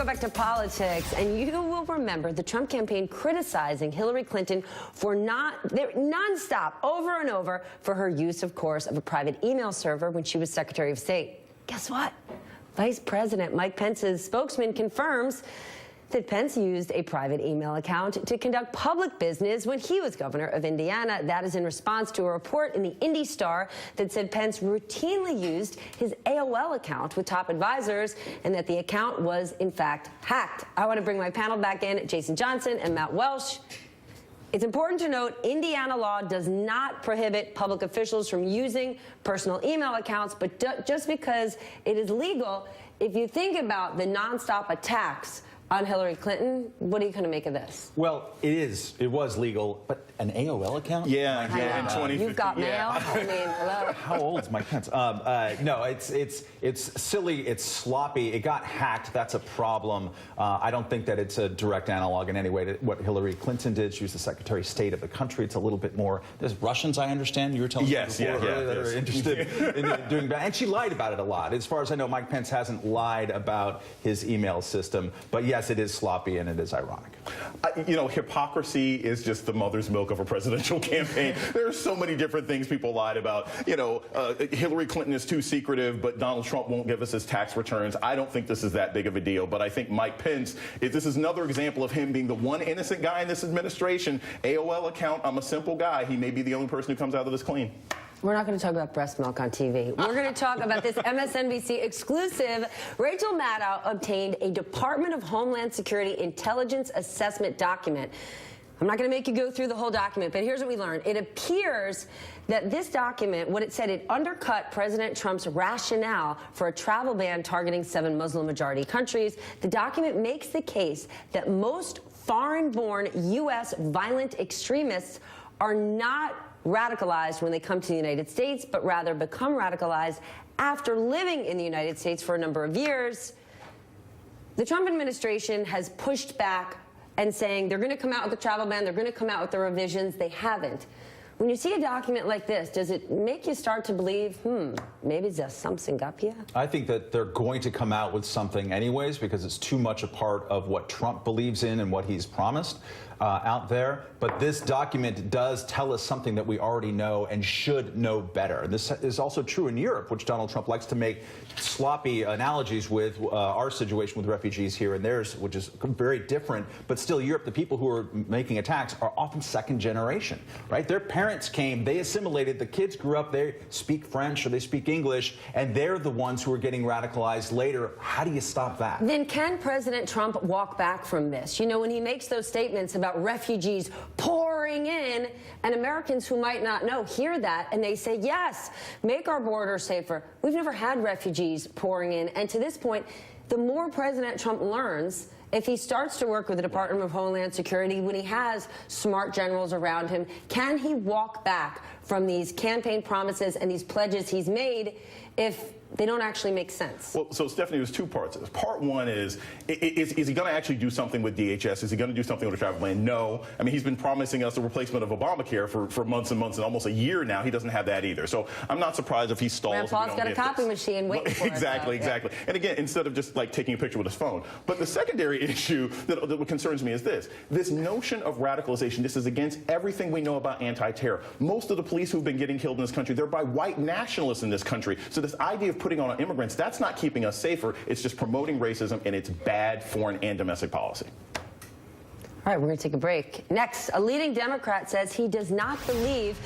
go back to politics, and you will remember the Trump campaign criticizing Hillary Clinton for nonstop, over and over, for her use, of course, of a private email server when she was Secretary of State. Guess what? Vice President Mike Pence's spokesman confirms that Pence used a private email account to conduct public business when he was governor of Indiana. That is in response to a report in the Indy Star that said Pence routinely used his AOL account with top advisors and that the account was, in fact, hacked. I want to bring my panel back in, Jason Johnson and Matt Welsh. It's important to note Indiana law does not prohibit public officials from using personal email accounts, but just because it is legal, if you think about the nonstop attacks on Hillary Clinton, what are you going to make of this? Well, it was legal, but an AOL account? Yeah, in 2015. You've got mail? Yeah. I mean, hello. How old is Mike Pence? No, it's silly, it's sloppy, it got hacked, that's a problem. I don't think that it's a direct analog in any way to what Hillary Clinton did. She was the Secretary of State of the country. It's a little bit more, there's Russians, I understand, you were telling me before earlier that are interested in doing that. And she lied about it a lot. As far as I know, Mike Pence hasn't lied about his email system, but yes, it is sloppy and it is ironic. You know, hypocrisy is just the mother's milk of a presidential campaign. There are so many different things people lied about. You know, Hillary Clinton is too secretive, but Donald Trump won't give us his tax returns. I don't think this is that big of a deal, but I think Mike Pence, this is another example of him being the one innocent guy in this administration. AOL account, I'm a simple guy. He may be the only person who comes out of this clean. We're not going to talk about breast milk on TV. We're going to talk about this MSNBC exclusive. Rachel Maddow obtained a Department of Homeland Security intelligence assessment document. I'm not going to make you go through the whole document, but here's what we learned. It appears that this document, what it said, it undercut President Trump's rationale for a travel ban targeting 7 Muslim-majority countries. The document makes the case that most foreign-born U.S. violent extremists are not radicalized when they come to the United States, but rather become radicalized after living in the United States for a number of years. The Trump administration has pushed back and saying they're going to come out with the travel ban, they're going to come out with the revisions. They haven't. When you see a document like this, does it make you start to believe, maybe there's something up here? I think that they're going to come out with something anyways because it's too much a part of what Trump believes in and what he's promised out there. But this document does tell us something that we already know and should know better. And this is also true in Europe, which Donald Trump likes to make sloppy analogies with our situation with refugees here and theirs, which is very different. But still, Europe, the people who are making attacks are often second generation, right? Their parents came, they assimilated, the kids grew up, they speak French or they speak English, and they're the ones who are getting radicalized later. How do you stop that? Then can President Trump walk back from this? You know, when he makes those statements about refugees pouring in, and Americans who might not know hear that and they say, yes, make our border safer. We've never had refugees pouring in. And to this point, the more President Trump learns, if he starts to work with the Department of Homeland Security, when he has smart generals around him, can he walk back from these campaign promises and these pledges he's made if they don't actually make sense? Well, so Stephanie, there's two parts of this. Part one is he going to actually do something with DHS? Is he going to do something with the travel ban? No. I mean, he's been promising us a replacement of Obamacare for months and months and almost a year now. He doesn't have that either. So I'm not surprised if he stalls. Grandpa's got a copy machine waiting for Exactly, us, exactly. And again, instead of just like taking a picture with his phone. But the secondary issue that concerns me is this notion of radicalization. This is against everything we know about anti-terror. Most of the police who've been getting killed in this country, they're by white nationalists in this country. So this idea of putting on immigrants, that's not keeping us safer. It's just promoting racism, and it's bad foreign and domestic policy. All right, we're going to take a break. Next, a leading Democrat says he does not believe